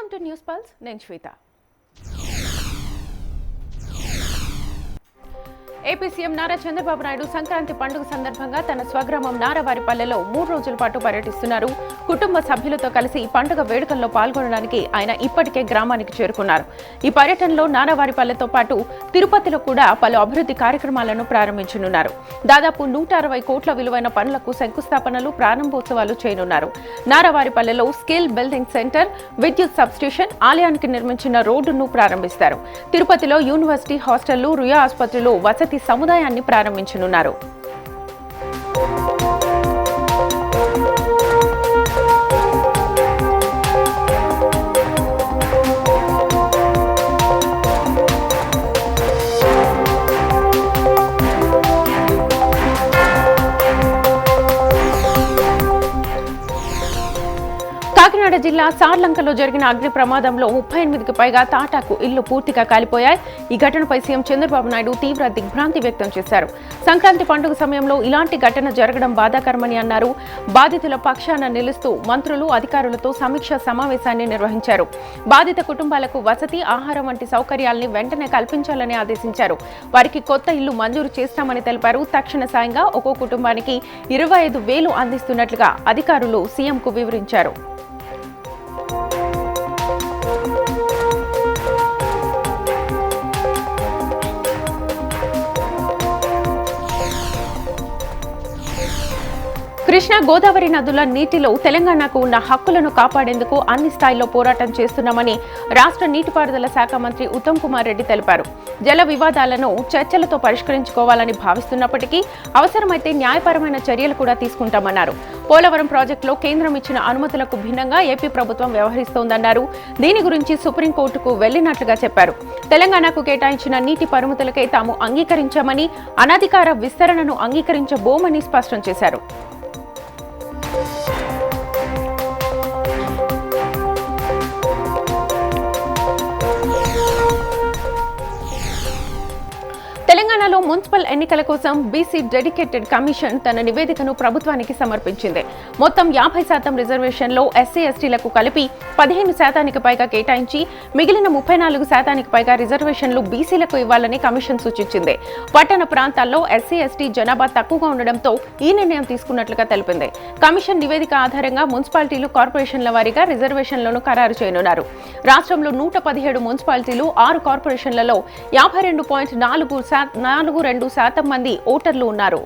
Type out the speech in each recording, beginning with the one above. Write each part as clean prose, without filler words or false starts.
Welcome to news pulse. నేను శ్వేత. AP CM Nara Chandrababu Naidu Sankranti పండుగ సందర్భంగా తన స్వగ్రామం నారావారిపల్లెలో 3 రోజుల పాటు పర్యటిస్తున్నారు. కుటుంబ సభ్యులతో కలిసి ఈ పండుగ వేడుకల్లో పాల్గొనడానికి ఆయన ఇప్పటికే గ్రామానికి చేరుకున్నారు. ఈ పర్యటనలో నారావారిపల్లెతో పాటు తిరుపతిలో కూడా పలు అభివృద్ధి కార్యక్రమాలను ప్రారంభించనున్నారు. దాదాపు 160 కోట్ల విలువైన పనులకు శంకుస్థాపనలు, ప్రారంభోత్సవాలు చేయనున్నారు. నారావారిపల్లెలో స్కిల్ బిల్డింగ్ సెంటర్, విద్యుత్ సబ్స్టేషన్, ఆలయానికి నిర్మించిన రోడ్డును ప్రారంభిస్తారు. తిరుపతిలో యూనివర్సిటీ హాస్టళ్లు, రుయా ఆసుపత్రిలో వసతి సముదాయాన్ని ప్రారంభించనున్నారు. కాకినాడ జిల్లా సార్లంకలో జరిగిన అగ్ని ప్రమాదంలో 38కి పైగా తాటాకు ఇళ్లు పూర్తిగా కాలిపోయాయి. ఈ ఘటనపై సీఎం చంద్రబాబు నాయుడు తీవ్ర దిగ్భ్రాంతి వ్యక్తం చేశారు. సంక్రాంతి పండుగ సమయంలో ఇలాంటి ఘటన జరగడం బాధాకరమని అన్నారు. బాధితుల పక్షాన నిలుస్తూ మంత్రులు, అధికారులతో సమీక్షా సమావేశాన్ని నిర్వహించారు. బాధిత కుటుంబాలకు వసతి, ఆహారం వంటి సౌకర్యాల్ని వెంటనే కల్పించాలని ఆదేశించారు. వారికి కొత్త ఇల్లు మంజూరు చేస్తామని తెలిపారు. తక్షణ సాయంగా ఒక్కో కుటుంబానికి 25,000 అందిస్తున్నట్లుగా అధికారులు సీఎంకు వివరించారు. కృష్ణా, గోదావరి నదుల నీటిలో తెలంగాణకు ఉన్న హక్కులను కాపాడేందుకు అన్ని స్థాయిల్లో పోరాటం చేస్తున్నామని రాష్ట్ర నీటిపారుదల శాఖ మంత్రి ఉత్తమ్ కుమార్ రెడ్డి తెలిపారు. జల వివాదాలను చర్చలతో పరిష్కరించుకోవాలని భావిస్తున్నప్పటికీ అవసరమైతే న్యాయపరమైన చర్యలు కూడా తీసుకుంటామన్నారు. పోలవరం ప్రాజెక్టులో కేంద్రం ఇచ్చిన అనుమతులకు భిన్నంగా ఏపీ ప్రభుత్వం వ్యవహరిస్తోందన్నారు. దీని గురించి సుప్రీంకోర్టుకు వెళ్లినట్లుగా చెప్పారు. తెలంగాణకు కేటాయించిన నీటి పరిమితులకే తాము అంగీకరించామని, అనధికార విస్తరణను అంగీకరించబోమని స్పష్టం చేశారు. తెలంగాణలో మున్సిపల్ ఎన్నికల కోసం బీసీ డెడికేటెడ్ కమిషన్ తన నివేదికను ప్రభుత్వానికి సమర్పించింది. మొత్తం 50% రిజర్వేషన్లో ఎస్సీ ఎస్టీలకు కలిపి 15% పైగా కేటాయించి మిగిలిన 34% పైగా రిజర్వేషన్లు బీసీలకు ఇవ్వాలని కమిషన్ సూచించింది. పట్టణ ప్రాంతాల్లో ఎస్సీ ఎస్టీ జనాభా తక్కువగా ఉండడంతో ఈ నిర్ణయం తీసుకున్నట్లుగా తెలిపింది. కమిషన్ నివేదిక ఆధారంగా మున్సిపాలిటీలు, కార్పొరేషన్ల వారీగా రిజర్వేషన్లను ఖరారు చేయనున్నారు. రాష్ట్రంలో 117 మున్సిపాలిటీలు, 6 కార్పొరేషన్లలో 52.42% మంది ఓటర్లు ఉన్నారు.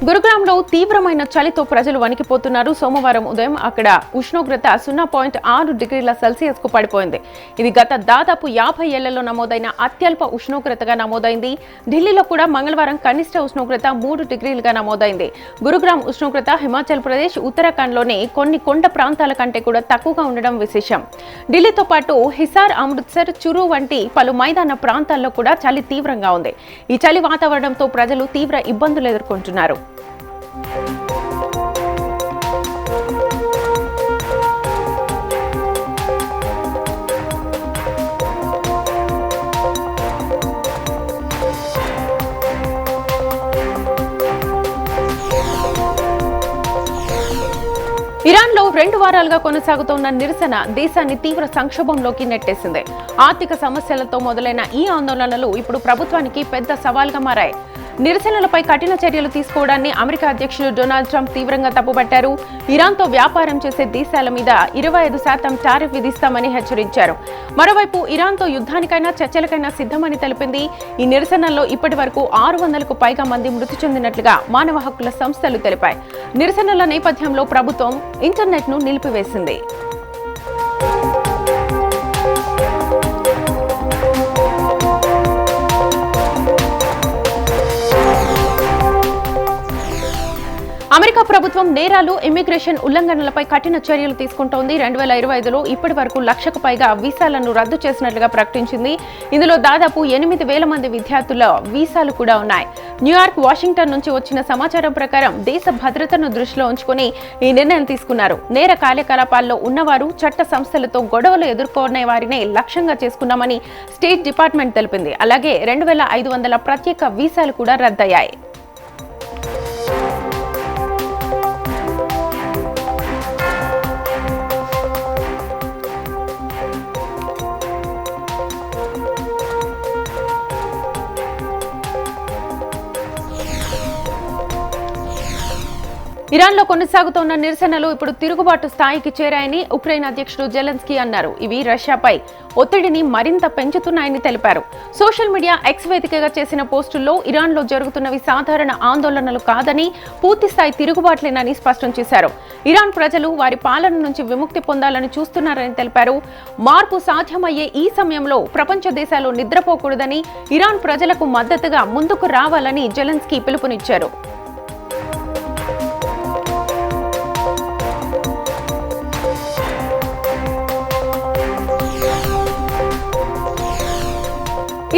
గురుగ్రామ్లో తీవ్రమైన చలితో ప్రజలు వణికిపోతున్నారు. సోమవారం ఉదయం అక్కడ ఉష్ణోగ్రత 0.6 డిగ్రీల సెల్సియస్కు పడిపోయింది. ఇది గత దాదాపు 50 ఏళ్లలో నమోదైన అత్యల్ప ఉష్ణోగ్రతగా నమోదైంది. ఢిల్లీలో కూడా మంగళవారం కనిష్ట ఉష్ణోగ్రత 3 డిగ్రీలుగా నమోదైంది. గురుగ్రామ్ ఉష్ణోగ్రత హిమాచల్ ప్రదేశ్, ఉత్తరాఖండ్లోని కొన్ని కొండ ప్రాంతాల కంటే కూడా తక్కువగా ఉండడం విశేషం. ఢిల్లీతో పాటు హిసార్, అమృత్సర్, చురు వంటి పలు మైదాన ప్రాంతాల్లో కూడా చలి తీవ్రంగా ఉంది. ఈ చలి వాతావరణంతో ప్రజలు తీవ్ర ఇబ్బందులు ఎదుర్కొంటున్నారు. ఇరాన్లో 2 వారాలుగా కొనసాగుతున్న నిరసన దేశాన్ని తీవ్ర సంక్షోభంలోకి నెట్టేసింది. ఆర్థిక సమస్యలతో మొదలైన ఈ ఆందోళనలు ఇప్పుడు ప్రభుత్వానికి పెద్ద సవాల్గా మారాయి. నిరసనలపై కఠిన చర్యలు తీసుకోవడాన్ని అమెరికా అధ్యక్షుడు డొనాల్డ్ ట్రంప్ తీవ్రంగా తప్పుపట్టారు. ఇరాన్తో వ్యాపారం చేసే దేశాల మీద 25% టారిఫ్ విధిస్తామని హెచ్చరించారు. మరోవైపు ఇరాన్తో యుద్ధానికైనా చర్చలకైనా సిద్ధమని తెలిపింది. ఈ నిరసనల్లో ఇప్పటి వరకు 600కు పైగా మంది మృతి చెందినట్లుగా మానవ హక్కుల సంస్థలు తెలిపాయి. నిరసనల నేపథ్యంలో ప్రభుత్వం ఇంటర్నెట్ను నిలిపివేసింది. అమెరికా ప్రభుత్వం నేరాలు, ఇమ్మిగ్రేషన్ ఉల్లంఘనలపై కఠిన చర్యలు తీసుకుంటోంది. 2025లో ఇప్పటి వరకు 1,00,000కు పైగా వీసాలను రద్దు చేసినట్లుగా ప్రకటించింది. ఇందులో దాదాపు 8,000 మంది విద్యార్థుల వీసాలు కూడా ఉన్నాయి. న్యూయార్క్, వాషింగ్టన్ నుంచి వచ్చిన సమాచారం ప్రకారం దేశ భద్రతను దృష్టిలో ఉంచుకుని ఈ నిర్ణయం తీసుకున్నారు. నేర కార్యకలాపాల్లో ఉన్నవారు, చట్ట సంస్థలతో గొడవలు ఎదుర్కొనే వారినే లక్ష్యంగా చేసుకున్నామని స్టేట్ డిపార్ట్మెంట్ తెలిపింది. అలాగే 2,500 ప్రత్యేక వీసాలు కూడా రద్దయ్యాయి. ఇరాన్లో కొనసాగుతున్న నిరసనలు ఇప్పుడు తిరుగుబాటు స్థాయికి చేరాయని ఉక్రెయిన్ అధ్యక్షుడు జెలెన్స్కీ అన్నారు. ఇవి రష్యాపై ఒత్తిడిని మరింత పెంచుతున్నాయని తెలిపారు. సోషల్ మీడియా ఎక్స్ వేదికగా చేసిన పోస్టుల్లో ఇరాన్లో జరుగుతున్నవి సాధారణ ఆందోళనలు కాదని, పూర్తిస్థాయి తిరుగుబాట్లేనని స్పష్టం చేశారు. ఇరాన్ ప్రజలు వారి పాలన నుంచి విముక్తి పొందాలని చూస్తున్నారని తెలిపారు. మార్పు సాధ్యమయ్యే ఈ సమయంలో ప్రపంచ దేశాలు నిద్రపోకూడదని, ఇరాన్ ప్రజలకు మద్దతుగా ముందుకు రావాలని జెలెన్స్కీ పిలుపునిచ్చారు.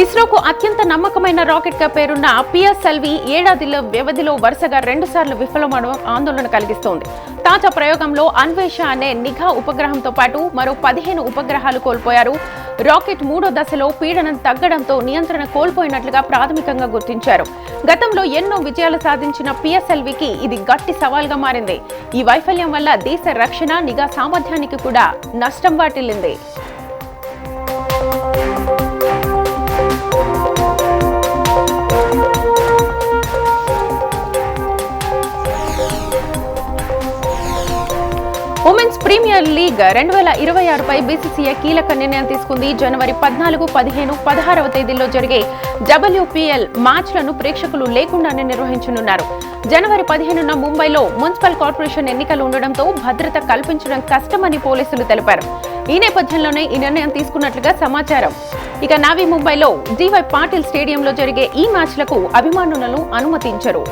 ఇస్రోకు అత్యంత నమ్మకమైన రాకెట్ గా పేరున్న పిఎస్ఎల్వి ఏడాదిలో వ్యవధిలో వరుసగా 2 సార్లు విఫలమవడం ఆందోళన కలిగిస్తోంది. తాజా ప్రయోగంలో అన్వేష అనే నిఘా ఉపగ్రహంతో పాటు మరో 15 ఉపగ్రహాలు కోల్పోయారు. రాకెట్ 3వ దశలో పీడనం తగ్గడంతో నియంత్రణ కోల్పోయినట్లుగా ప్రాథమికంగా గుర్తించారు. గతంలో ఎన్నో విజయాలు సాధించిన పిఎస్ఎల్వికి ఇది గట్టి సవాల్గా మారింది. ఈ వైఫల్యం వల్ల దేశ రక్షణ, నిఘా సామర్థ్యానికి కూడా నష్టం వాటిల్లింది. ఉమెన్స్ ప్రీమియర్ లీగ్ 2026పై బీసీసీఐ కీలక నిర్ణయం తీసుకుంది. జనవరి 14, 15, 16వ తేదీల్లో జరిగే WPL మ్యాచ్లను ప్రేక్షకులు లేకుండానే నిర్వహించనున్నారు. జనవరి 15న ముంబైలో మున్సిపల్ కార్పొరేషన్ ఎన్నికలు ఉండడంతో భద్రత కల్పించడం కష్టమని పోలీసులు తెలిపారు. ఈ నేపథ్యంలోనే ఈ నిర్ణయం తీసుకున్నట్లుగా సమాచారం. ఇక నావీ ముంబైలో జీవై పాటిల్ స్టేడియంలో జరిగే ఈ మ్యాచ్లకు అభిమానులను అనుమతించరు.